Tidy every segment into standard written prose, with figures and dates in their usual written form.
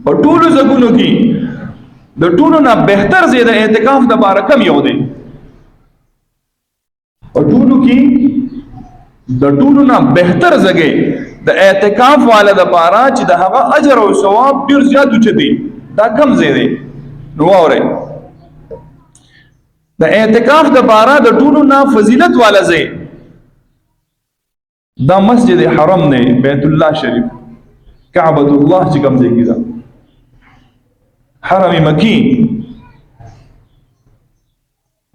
په ټولو ځګونو کې د ټولو نه بهتر ځای د اعتکاف دپاره کم یو دی؟ په ټولو کې د ټولو نه بهتر ځای د اعتکاف والا دپاره چې د هغه اجر او ثواب ډېر زیات اوچت دی، دا کم ځای دی؟ نو واورئ، د اعتکاف دپاره د ټولو نه فضیلت والا ځای دا مسجد حرم دی، بیت الله شریف، کعبۃ الله چې کوم ځای کې ده، حرم مکی،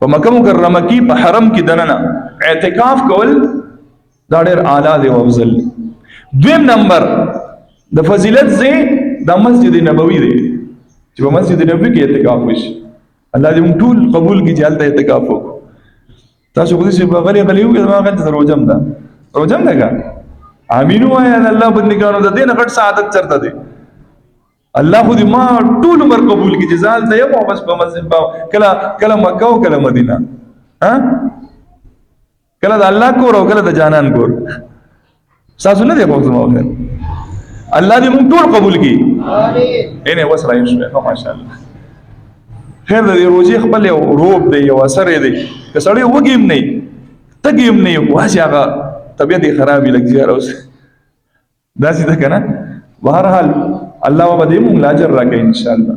په مکه مکرمه کې په حرم کې دننه اعتکاف کول دا ډېر اعلی دی او افضل دی. دویم نمبر د فضیلت ځای دا مسجد نبوي دی چې په مسجد نبوي کې اعتکاف وشي. الله دې موږ ټول قبول کړي چې هلته اعتکاف وکړو. تاسو خو داسې غلي غلي وګورئ، زما هلته روژه ده، روژه ده که امین ووایه د الله بندګانو، د دې نه غټ سعادت چېرته دی؟ الله خو دې ما ټول عمر قبول کړي چې زه هلته یم او بس په مسجد کله مکه او کله مدینه، کله د الله کور او کله د جانان کور. ستاسو نه دی خوښ زما خیر؟ الله دې موږ ټول قبول کړي. اینې اوس رایې شوې، ښه ماشاءالله. خیر د دې روژې خپل یو روب دی، یو اثر یې دی. که سړی وږی هم نه وي، تږی هم نه وي، واسې هغه طبیعت یې خراب وي، لږ زیار اوس داسې ده که نه. بهرحال الله به دې موږ له اجر راکوي انشاءالله.